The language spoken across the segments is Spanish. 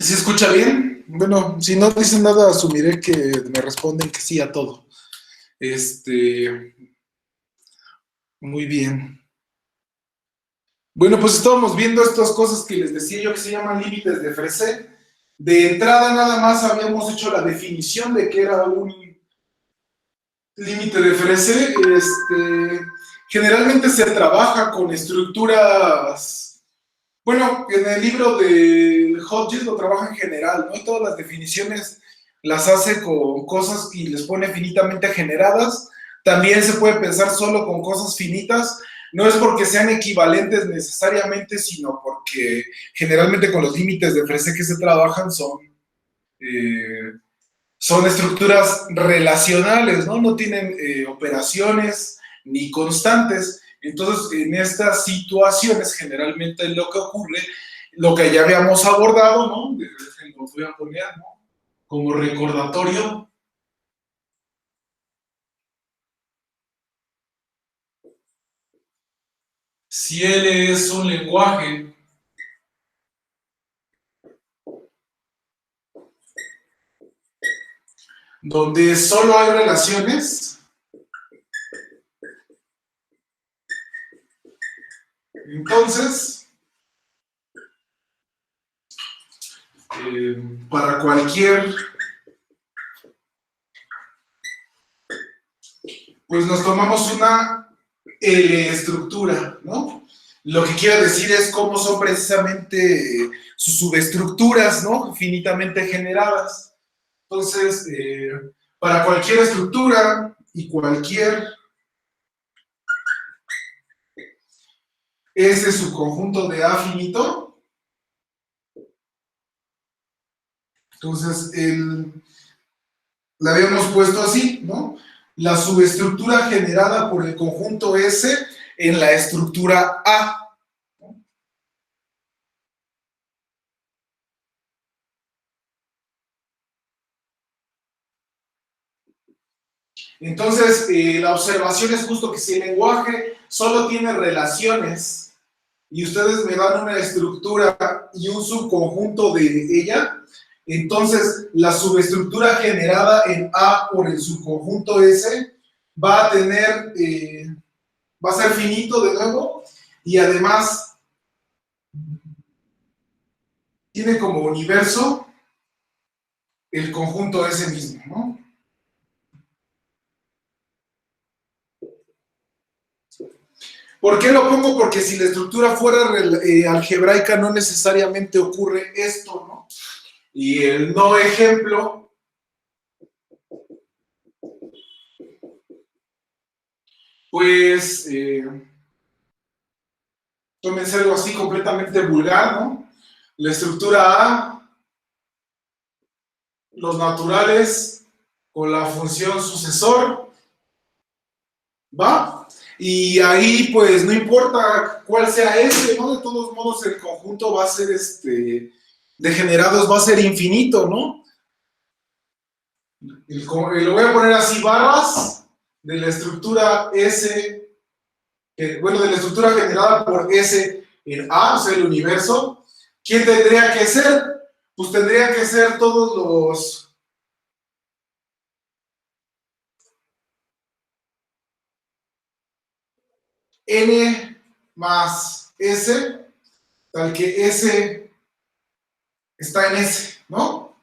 ¿Sí se escucha bien? Bueno, si no dicen nada, asumiré que me responden que sí a todo. Muy bien. Bueno, pues estábamos viendo estas cosas que les decía yo que se llaman límites de Fresé. De entrada nada más habíamos hecho la definición de que era un límite de Fresé. Generalmente se trabaja con estructuras. Bueno, en el libro de Hodges lo trabaja en general, ¿no? Todas las definiciones las hace con cosas y les pone finitamente generadas. También se puede pensar solo con cosas finitas. No es porque sean equivalentes necesariamente, sino porque generalmente con los límites de Frese que se trabajan eh, son estructuras relacionales, ¿no? No tienen operaciones ni constantes. Entonces, en estas situaciones, generalmente lo que ocurre, lo que ya habíamos abordado, ¿no? Lo voy a poner, ¿no? Como recordatorio. Si L es un lenguaje donde solo hay relaciones, entonces, para cualquier, pues nos tomamos una estructura, ¿no? Lo que quiero decir es cómo son precisamente sus subestructuras, ¿no? Finitamente generadas. Entonces, para cualquier estructura y cualquier ese subconjunto de A finito, entonces la habíamos puesto así, ¿no? La subestructura generada por el conjunto S en la estructura A. Entonces, la observación es justo que si el lenguaje solo tiene relaciones y ustedes me dan una estructura y un subconjunto de ella, entonces la subestructura generada en A por el subconjunto S va a tener, va a ser finito de nuevo y además tiene como universo el conjunto S mismo, ¿no? ¿Por qué lo pongo? Porque si la estructura fuera algebraica no necesariamente ocurre esto, ¿no? Y el no ejemplo, pues, tómense algo así completamente vulgar, ¿no? La estructura A, los naturales con la función sucesor, ¿va? Y ahí, pues, no importa cuál sea ese, ¿no? De todos modos, el conjunto va a ser, de generados va a ser infinito, ¿no? Y lo voy a poner así, barras de la estructura S, bueno, de la estructura generada por S en A, o sea, el universo. ¿Quién tendría que ser? Pues tendría que ser todos los N más S, tal que S está en S, ¿no?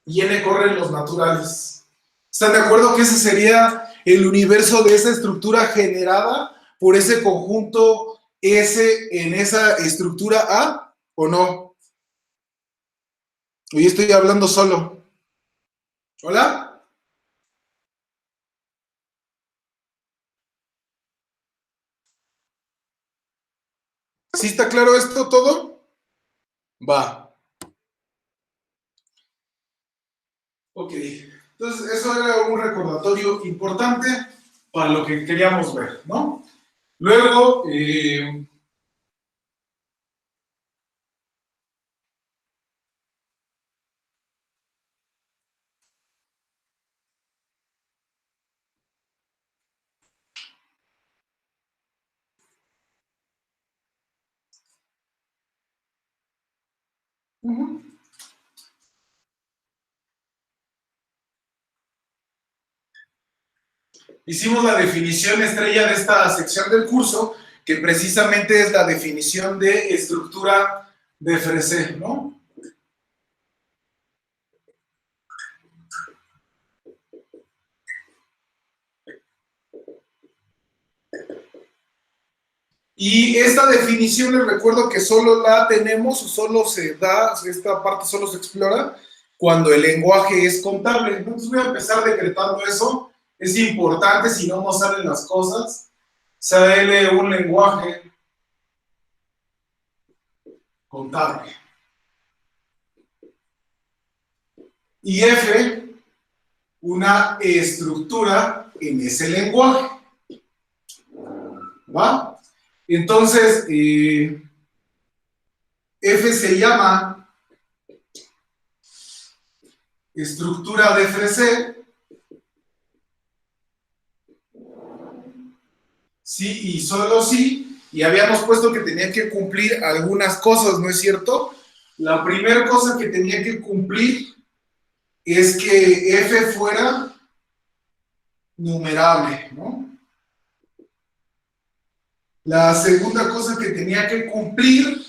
Y N corren los naturales. ¿Están de acuerdo que ese sería el universo de esa estructura generada por ese conjunto S en esa estructura A o no? Hoy estoy hablando solo. ¿Hola? ¿Sí está claro esto todo? Va. Ok. Entonces, eso era un recordatorio importante para lo que queríamos ver, ¿no? Luego, Hicimos la definición estrella de esta sección del curso, que precisamente es la definición de estructura de Fresé, ¿no? Y esta definición les recuerdo que solo la tenemos o solo se da, esta parte solo se explora cuando el lenguaje es contable. Entonces voy a empezar decretando eso. Es importante, si no, no salen las cosas. Sale un lenguaje contable. Y F, una estructura en ese lenguaje. ¿Va? Entonces, F se llama estructura de Fresé. Sí, y solo sí, y habíamos puesto que tenía que cumplir algunas cosas, ¿no es cierto? La primera cosa que tenía que cumplir es que F fuera numerable, ¿no? La segunda cosa que tenía que cumplir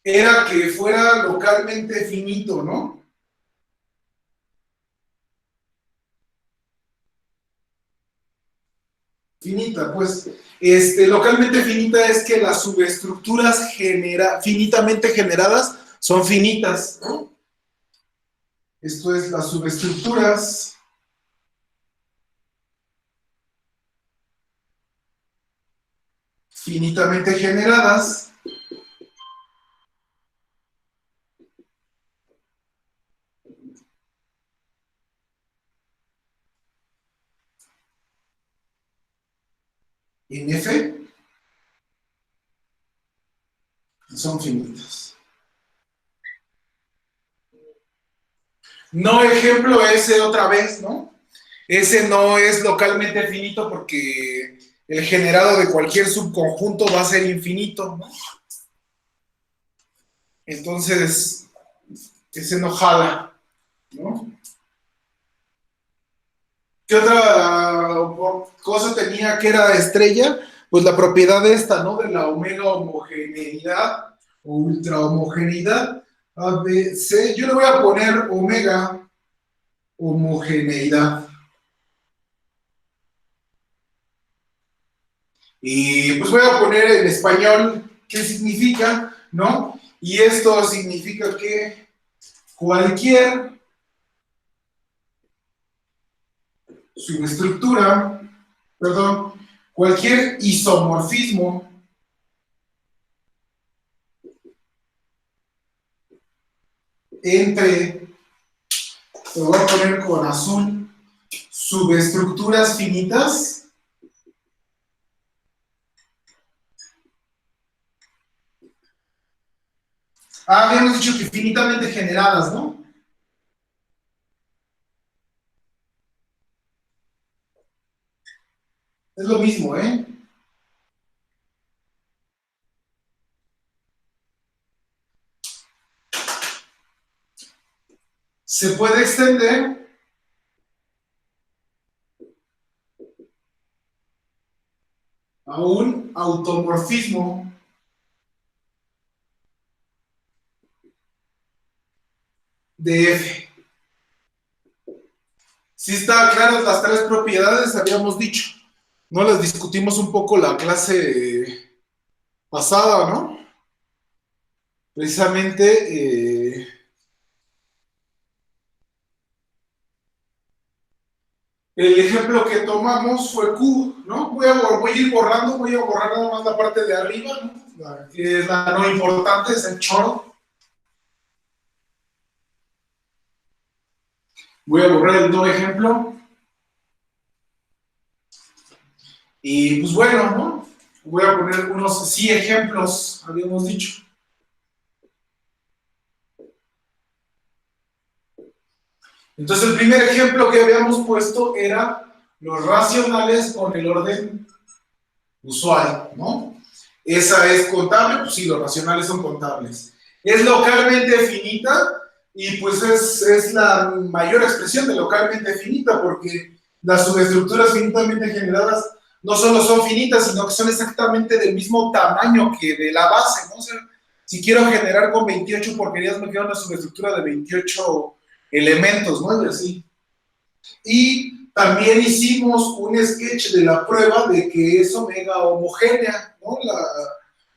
era que fuera localmente finito, ¿no? Finita, pues. Localmente finita es que las subestructuras finitamente generadas son finitas, ¿no? Esto es las subestructuras finitamente generadas en F son finitas. No ejemplo ese otra vez, ¿no? Ese no es localmente finito porque el generado de cualquier subconjunto va a ser infinito, ¿no? Entonces, ese no jala, ¿no? ¿Qué otra cosa tenía que era estrella? Pues la propiedad esta, ¿no? De la omega homogeneidad o ultra homogeneidad. A, B, C. Yo le voy a poner omega homogeneidad. Y pues voy a poner en español qué significa, ¿no? Y esto significa que cualquier subestructura, perdón, cualquier isomorfismo entre, lo voy a poner con azul, subestructuras finitas, habíamos dicho que finitamente generadas, ¿no? Es lo mismo, ¿eh? Se puede extender a un automorfismo de F. Si está claras las tres propiedades, habíamos dicho. No las discutimos un poco la clase pasada, ¿no? Precisamente el ejemplo que tomamos fue Q, ¿no? Voy a ir borrando, voy a borrar nada más la parte de arriba, ¿no? Que es la no importante, es el choro. Voy a borrar el no ejemplo. Y pues bueno, ¿no? Voy a poner unos sí ejemplos, habíamos dicho. Entonces, el primer ejemplo que habíamos puesto era los racionales con el orden usual, ¿no? Esa es contable, pues sí, los racionales son contables. Es localmente finita y pues es la mayor expresión de localmente finita porque las subestructuras finitamente generadas no solo son finitas, sino que son exactamente del mismo tamaño que de la base, ¿no? O sea, si quiero generar con 28 porquerías, me queda una subestructura de 28 elementos, ¿no? Y así. Y también hicimos un sketch de la prueba de que es omega homogénea, ¿no?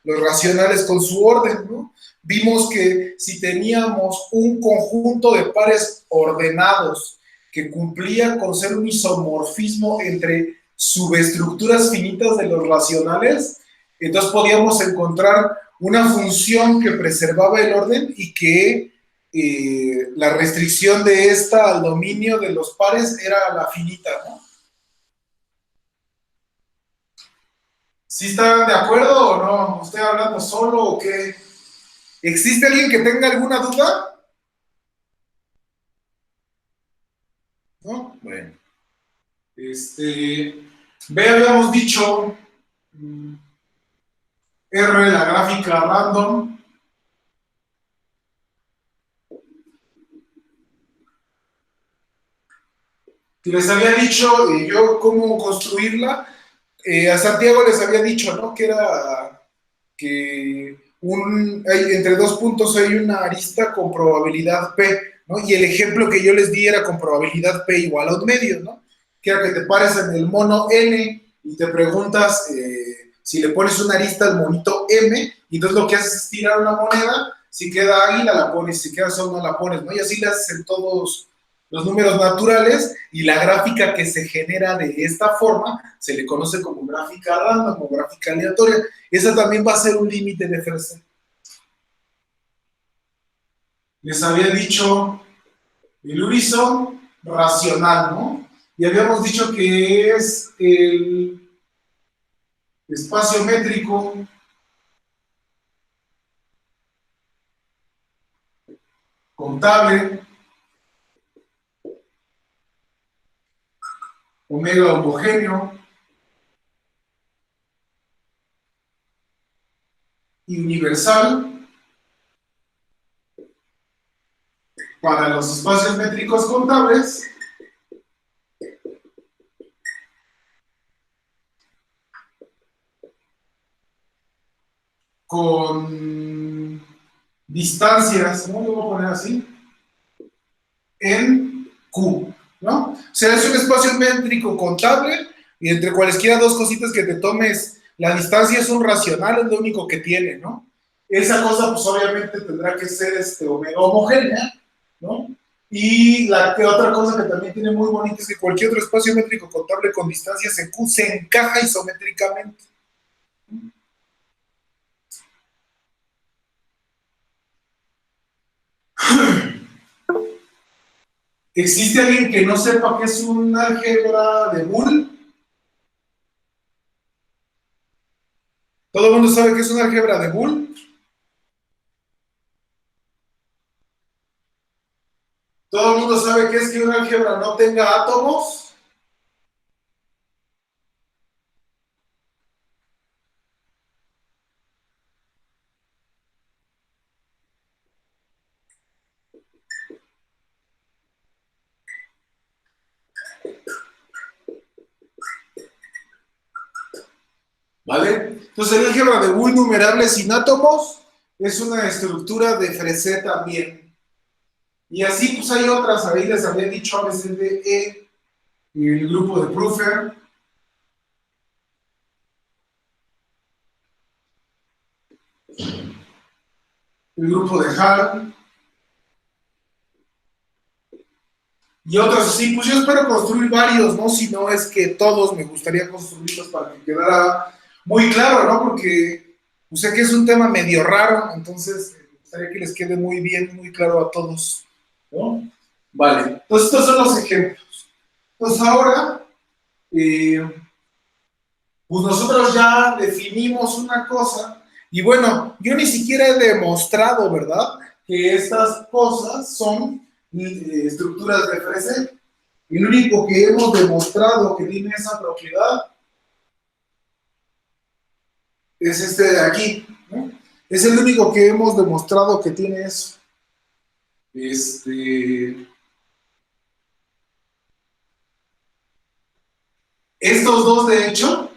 Los racionales con su orden, ¿no? Vimos que si teníamos un conjunto de pares ordenados que cumplía con ser un isomorfismo entre subestructuras finitas de los racionales, entonces podíamos encontrar una función que preservaba el orden y que la restricción de esta al dominio de los pares era la finita, ¿no? ¿Sí están de acuerdo o no? ¿Estoy hablando solo o qué? ¿Existe alguien que tenga alguna duda? ¿No? Bueno. Ve, habíamos dicho R, la gráfica random. Les había dicho yo cómo construirla. A Santiago les había dicho, ¿no? Que era que entre dos puntos hay una arista con probabilidad P, ¿no? Y el ejemplo que yo les di era con probabilidad P igual a un medio, ¿no? Que era que te pares en el mono N y te preguntas si le pones una arista al monito M, y entonces lo que haces es tirar una moneda, si queda águila la pones, si queda sol no la pones, ¿no? Y así le haces en todos los números naturales, y la gráfica que se genera de esta forma se le conoce como gráfica random o gráfica aleatoria. Esa también va a ser un límite de Ferset. Les había dicho el Urizon racional, ¿no? Y habíamos dicho que es el espacio métrico contable omega homogéneo y universal para los espacios métricos contables con distancias, ¿no? Lo voy a poner así, en Q, ¿no? O sea, es un espacio métrico contable, y entre cualesquiera dos cositas que te tomes, la distancia es un racional, es lo único que tiene, ¿no? Esa cosa, pues obviamente tendrá que ser omega homogénea, ¿no? Y la otra cosa que también tiene muy bonita es que cualquier otro espacio métrico contable con distancias en Q se encaja isométricamente. ¿Existe alguien que no sepa qué es un álgebra de Boole? ¿Todo el mundo sabe qué es un álgebra de Boole? ¿Todo el mundo sabe qué es que un álgebra no tenga átomos? ¿Vale? Entonces el álgebra de Boole numerable sin átomos es una estructura de Freset también. Y así pues hay otras, ahí les había dicho ABCDE, el grupo de Prufer, el grupo de Hall, y otros así. Pues yo espero construir varios, ¿no? Si no es que todos me gustaría construirlos para que quedara muy claro, ¿no? Porque pues, sé que es un tema medio raro, entonces me gustaría que les quede muy bien, muy claro a todos, ¿no? Vale, entonces estos son los ejemplos. Pues ahora, eh, pues nosotros ya definimos una cosa, y bueno, yo ni siquiera he demostrado, ¿verdad? Que estas cosas son estructuras de Freset. El único que hemos demostrado que tiene esa propiedad es este de aquí, ¿no? Es el único que hemos demostrado que tiene eso. El Estos dos, de hecho,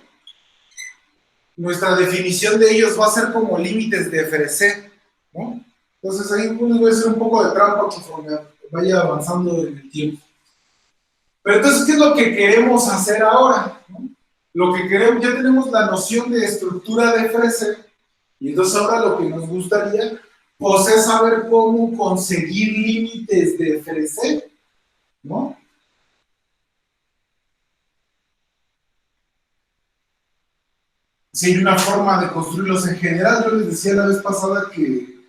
nuestra definición de ellos va a ser como límites de FRC, ¿no? Entonces ahí voy a hacer un poco de trampa conforme vaya avanzando en el tiempo. Pero entonces, ¿qué es lo que queremos hacer ahora? ¿No? Lo que queremos, ya tenemos la noción de estructura de FRC, y entonces ahora lo que nos gustaría, pues es saber cómo conseguir límites de FRC, ¿no? Si hay una forma de construirlos en general, yo les decía la vez pasada que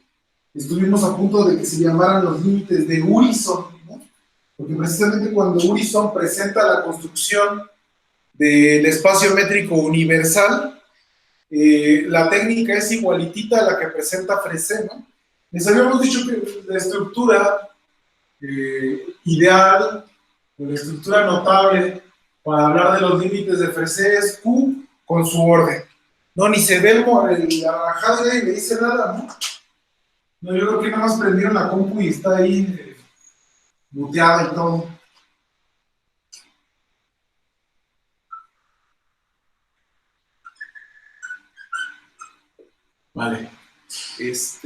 estuvimos a punto de que se llamaran los límites de Urison, ¿no? Porque precisamente cuando Urison presenta la construcción del espacio métrico universal, la técnica es igualitita a la que presenta Fresé, ¿no? Les habíamos dicho que la estructura ideal, la estructura notable para hablar de los límites de Fresé es Q con su orden. No, ni se ve la rajada y le dice nada, ¿no? No, yo creo que nada más prendieron la compu y está ahí muteada y todo. Vale. Entonces,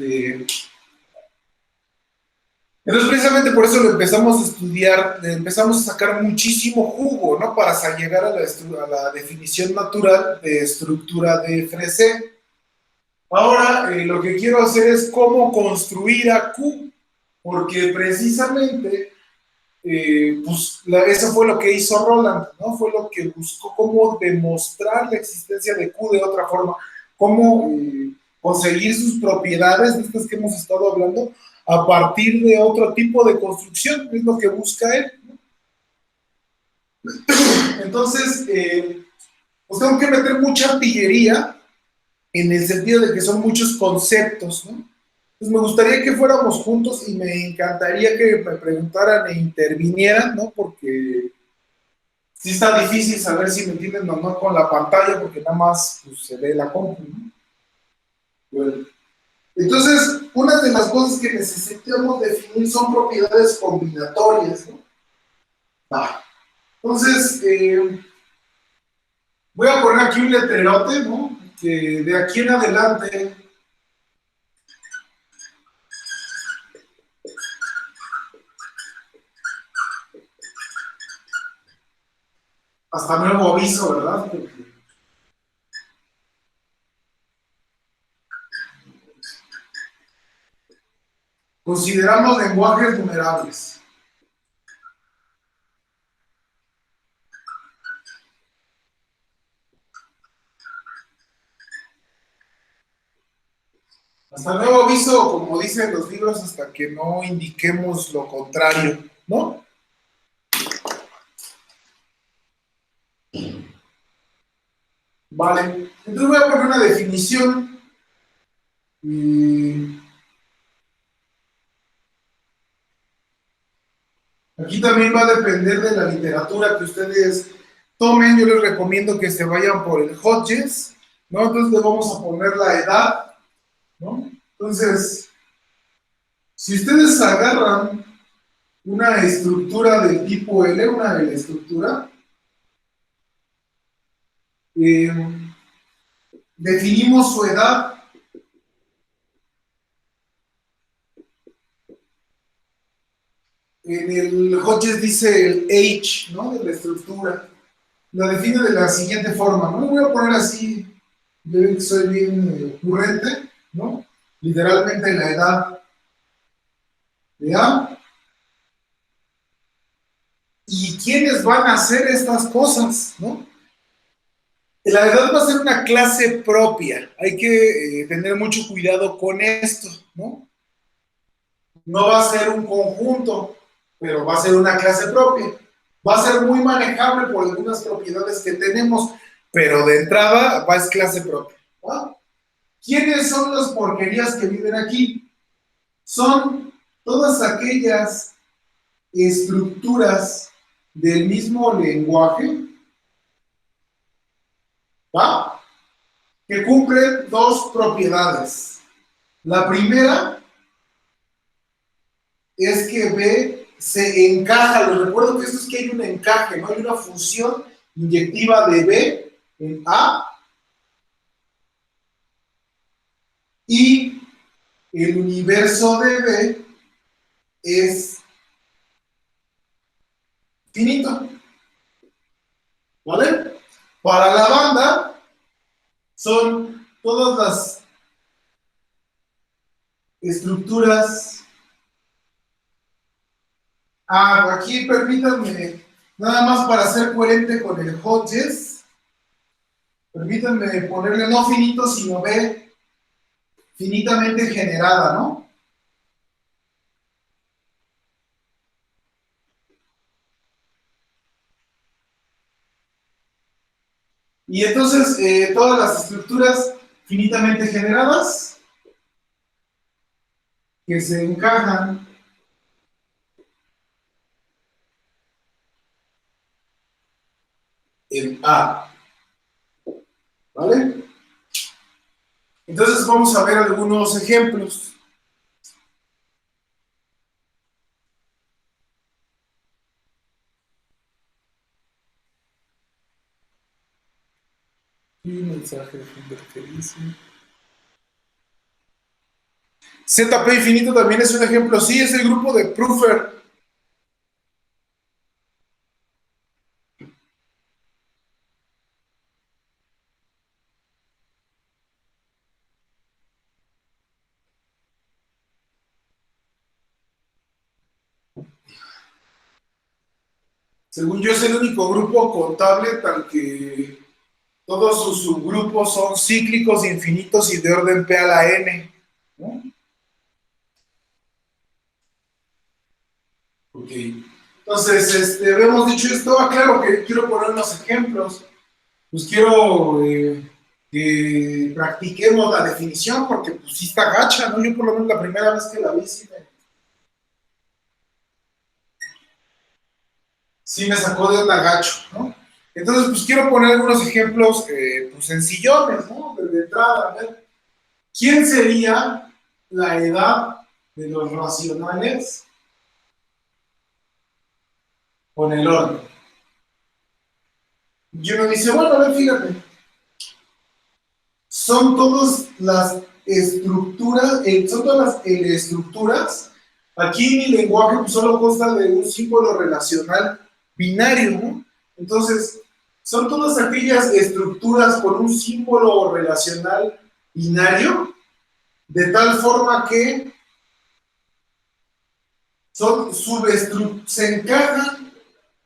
precisamente por eso lo empezamos a estudiar, empezamos a sacar muchísimo jugo, ¿no? Para llegar a la definición natural de estructura de Fresé. Ahora, lo que quiero hacer es cómo construir a Q, porque precisamente, pues, eso fue lo que hizo Roland, ¿no? Fue lo que buscó cómo demostrar la existencia de Q de otra forma, cómo conseguir sus propiedades, de estas que hemos estado hablando, a partir de otro tipo de construcción, es lo que busca él, ¿no? Entonces, pues tengo que meter mucha artillería en el sentido de que son muchos conceptos, ¿no? Pues me gustaría que fuéramos juntos y me encantaría que me preguntaran e intervinieran, ¿no? Porque sí está difícil saber si me entienden o no con la pantalla, porque nada más pues, se ve la compu, ¿no? Bueno. Entonces, una de las cosas que necesitamos definir son propiedades combinatorias, ¿no? Ah. Entonces, voy a poner aquí un letrerote, ¿no? Que de aquí en adelante hasta nuevo aviso, ¿verdad? Porque consideramos lenguajes numerables. Hasta nuevo aviso, como dicen los libros, hasta que no indiquemos lo contrario, ¿no? Vale, entonces voy a poner una definición. Aquí también va a depender de la literatura que ustedes tomen. Yo les recomiendo que se vayan por el Hodges, ¿no? Entonces le vamos a poner la edad, ¿no? Entonces, si ustedes agarran una estructura del tipo L, una de la estructura, definimos su edad. En el Hodges dice el age, ¿no? De la estructura. Lo define de la siguiente forma, ¿no? Lo voy a poner así, yo que soy bien ocurrente, ¿no? Literalmente la edad de A. ¿Y quiénes van a hacer estas cosas, no? La edad va a ser una clase propia. Hay que tener mucho cuidado con esto, ¿no? No va a ser un conjunto, pero va a ser una clase propia. Va a ser muy manejable por algunas propiedades que tenemos, pero de entrada va a ser clase propia, ¿no? ¿Quiénes son las porquerías que viven aquí? Son todas aquellas estructuras del mismo lenguaje, ¿va? Que cumplen dos propiedades. La primera es que B se encaja. Les recuerdo que esto es que hay un encaje, no hay una función inyectiva de B en A y el universo de B es finito, ¿vale? Para la banda son todas las estructuras. Aquí permítanme, nada más para ser coherente con el Hodges, permítanme ponerle no finito, sino B finitamente generada, ¿no? Y entonces todas las estructuras finitamente generadas que se encajan en A, ¿vale? Entonces vamos a ver algunos ejemplos. Y mensaje de interferencia. ZP infinito también es un ejemplo. Sí, es el grupo de Prüfer. Según yo, es el único grupo contable tal que todos sus subgrupos son cíclicos, infinitos y de orden P a la N, ¿no? Ok. Entonces, habíamos dicho esto. Claro que quiero poner unos ejemplos. Pues quiero que practiquemos la definición, porque pues sí está gacha, ¿no? Yo por lo menos la primera vez que la vi sí me sacó de onda gacho, ¿no? Entonces, pues quiero poner algunos ejemplos pues sencillones, ¿no? De entrada, a ver. ¿Quién sería la edad de los racionales con el orden? Y uno dice, bueno, a ver, fíjate, son todas las estructuras, son todas las estructuras. Aquí mi lenguaje pues, solo consta de un símbolo relacional binario, ¿no? Entonces, son todas aquellas estructuras con un símbolo relacional binario, de tal forma que son se encajan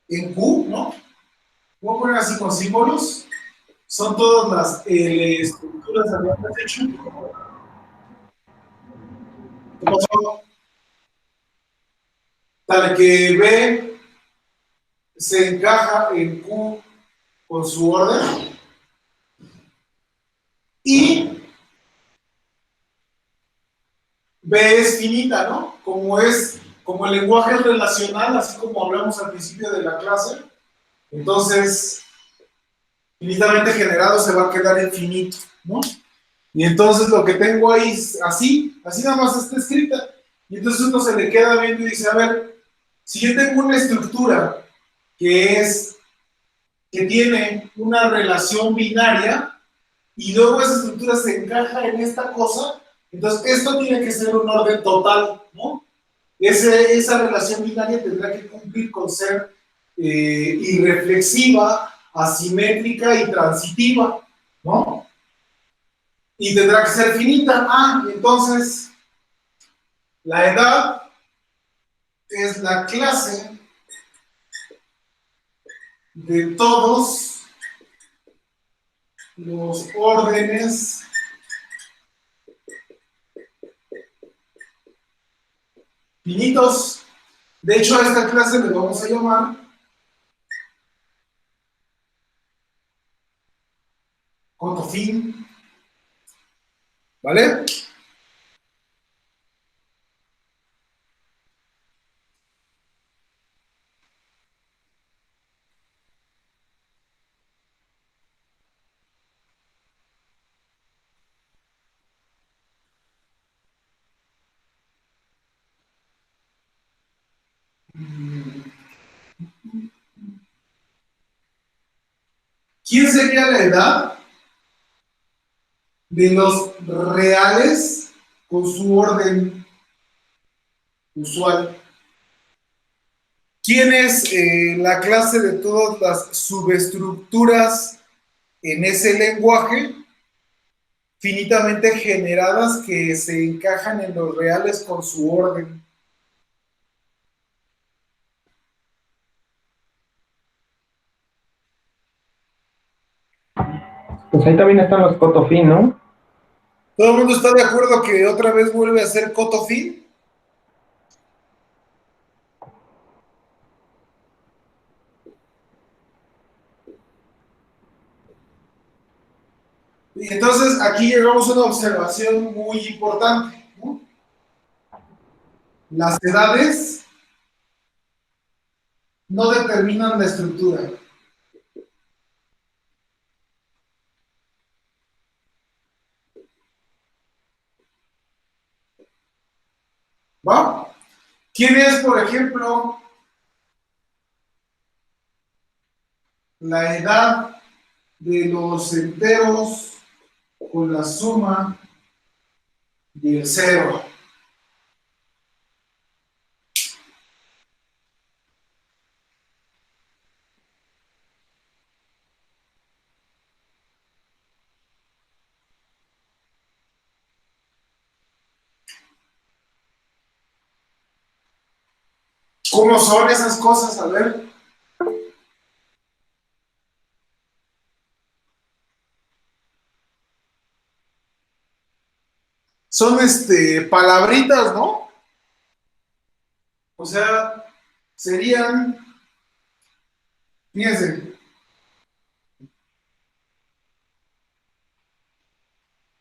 en Q, ¿no? Voy a poner así con símbolos. Son todas las estructuras que habíamos hecho. ¿Qué pasó? Tal que B se encaja en Q con su orden y B es finita, ¿no? Como el lenguaje es relacional, así como hablamos al principio de la clase, entonces finitamente generado se va a quedar infinito, ¿no? Y entonces lo que tengo ahí es así nada más está escrita. Y entonces uno se le queda viendo y dice, a ver, si yo tengo una estructura que tiene una relación binaria y luego esa estructura se encaja en esta cosa, entonces esto tiene que ser un orden total, ¿no? Esa relación binaria tendrá que cumplir con ser irreflexiva, asimétrica y transitiva, ¿no? Y tendrá que ser finita. Entonces la edad es la clase de todos los órdenes finitos. De hecho, a esta clase le vamos a llamar cotofin, ¿vale? ¿Quién sería la edad de los reales con su orden usual? ¿Quién es la clase de todas las subestructuras en ese lenguaje finitamente generadas que se encajan en los reales con su orden? Pues ahí también están los Cotofin, ¿no? ¿Todo el mundo está de acuerdo que otra vez vuelve a ser Cotofin? Y entonces aquí llegamos a una observación muy importante, ¿no? Las edades no determinan la estructura. ¿Va? ¿Quién es, por ejemplo, la edad de los enteros con la suma del cero? ¿Cómo son esas cosas? A ver. Son palabritas, ¿no? O sea, serían, fíjense,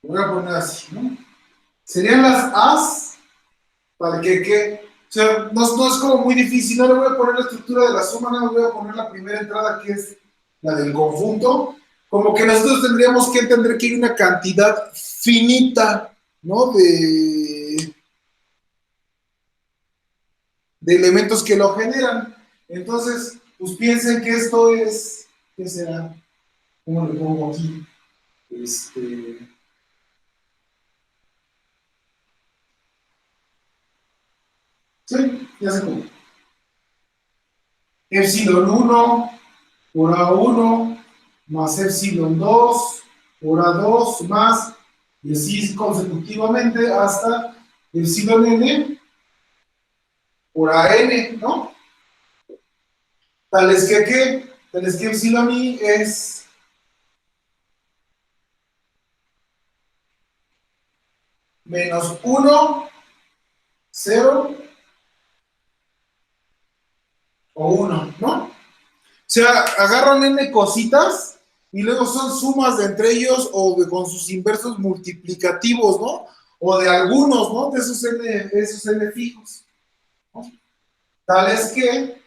voy a poner así, ¿no? Serían las as para que, o sea, no es como muy difícil, no le voy a poner la estructura de la suma, no le voy a poner la primera entrada que es la del conjunto, como que nosotros tendríamos que entender que hay una cantidad finita, ¿no? De elementos que lo generan. Entonces, pues piensen que esto es, ¿qué será? ¿Cómo le pongo aquí? Sí, ya sé cómo. Epsilon 1 por A1 más epsilon 2 por A2 más, y así consecutivamente hasta epsilon n por AN, ¿no? Tales que, ¿qué? Tales que epsilon i es menos 1, 0 o 1, ¿no? O sea, agarran n cositas y luego son sumas de entre ellos o con sus inversos multiplicativos, ¿no? O de algunos, ¿no? De esos n fijos, ¿no? Tales que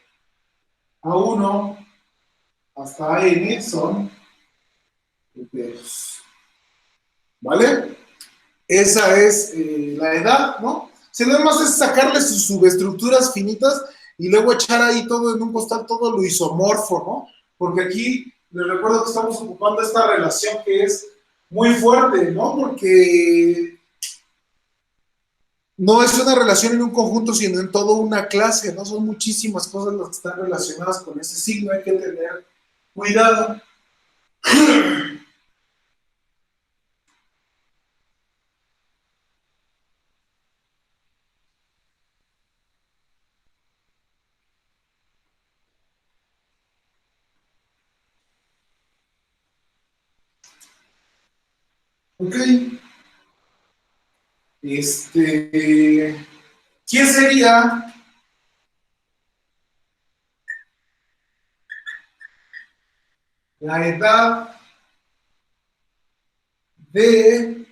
A1 hasta n son enteros, ¿vale? Esa es la edad, ¿no? Si nada más es sacarle sus subestructuras finitas y luego echar ahí todo en un costal, todo lo isomorfo, ¿no? Porque aquí les recuerdo que estamos ocupando esta relación que es muy fuerte, ¿no? Porque no es una relación en un conjunto, sino en toda una clase, ¿no? Son muchísimas cosas las que están relacionadas con ese signo, hay que tener cuidado. Ok, ¿quién sería la edad de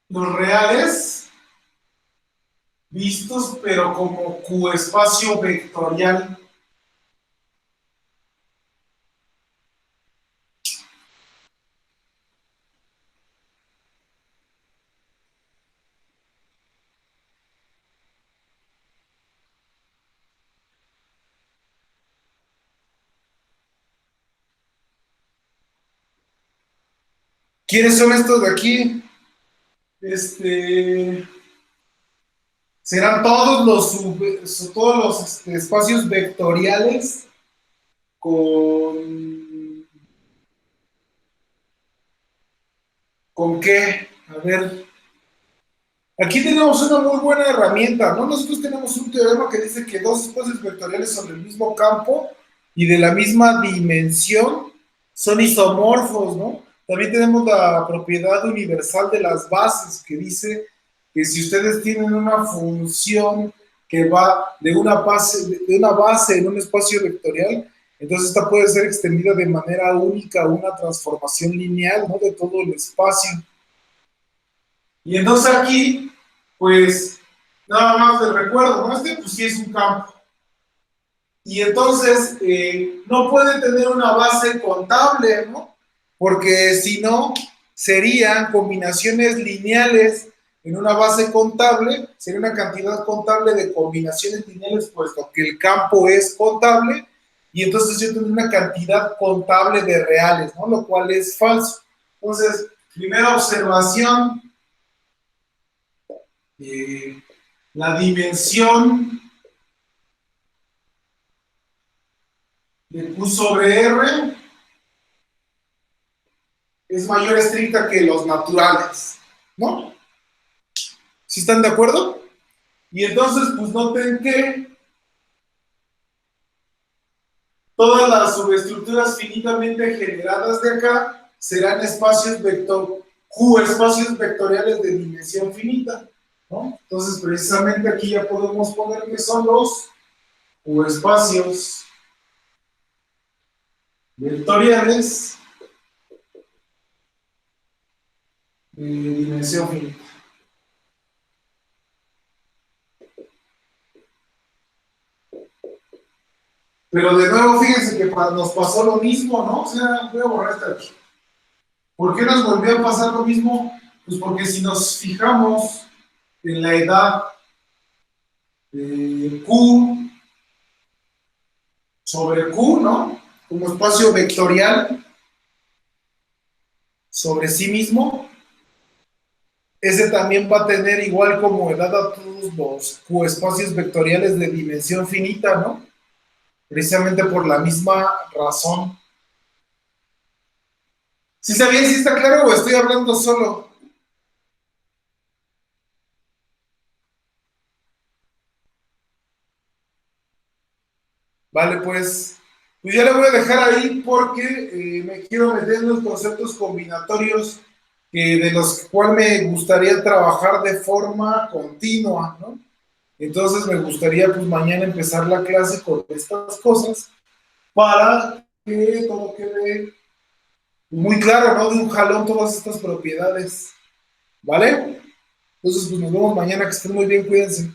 los reales vistos, pero como Q espacio vectorial? ¿Quiénes son estos de aquí? Serán todos los espacios vectoriales ¿con qué? A ver, aquí tenemos una muy buena herramienta, ¿no? Nosotros tenemos un teorema que dice que dos espacios vectoriales sobre el mismo campo y de la misma dimensión son isomorfos, ¿no? También tenemos la propiedad universal de las bases, que dice que si ustedes tienen una función que va de una base en un espacio vectorial, entonces esta puede ser extendida de manera única a una transformación lineal, ¿no? De todo el espacio. Y entonces aquí, pues, nada más de recuerdo, ¿no? Pues sí es un campo. Y entonces, no puede tener una base contable, ¿no? Porque si no, serían combinaciones lineales en una base contable, sería una cantidad contable de combinaciones lineales, puesto que el campo es contable, y entonces yo tengo una cantidad contable de reales, ¿no? Lo cual es falso. Entonces, primera observación, la dimensión de Q sobre R es mayor estricta que los naturales, ¿no? ¿Sí están de acuerdo? Y entonces, pues noten que todas las subestructuras finitamente generadas de acá serán espacios vectoriales de dimensión finita, ¿no? Entonces, precisamente aquí ya podemos poner que son los espacios vectoriales de dimensión finita. Pero de nuevo, fíjense que nos pasó lo mismo, ¿no? O sea, voy a borrar esta aquí. ¿Por qué nos volvió a pasar lo mismo? Pues porque si nos fijamos en la edad de Q sobre Q, ¿no? Como espacio vectorial sobre sí mismo, ese también va a tener igual como edad a todos los Q espacios vectoriales de dimensión finita, ¿no? Precisamente por la misma razón. ¿Sí sabían si está claro o estoy hablando solo? Vale, pues ya le voy a dejar ahí porque me quiero meter en los conceptos combinatorios de los cuales me gustaría trabajar de forma continua, ¿no? Entonces me gustaría pues mañana empezar la clase con estas cosas para que todo quede muy claro, ¿no? De un jalón todas estas propiedades, ¿vale? Entonces pues nos vemos mañana, que estén muy bien, cuídense.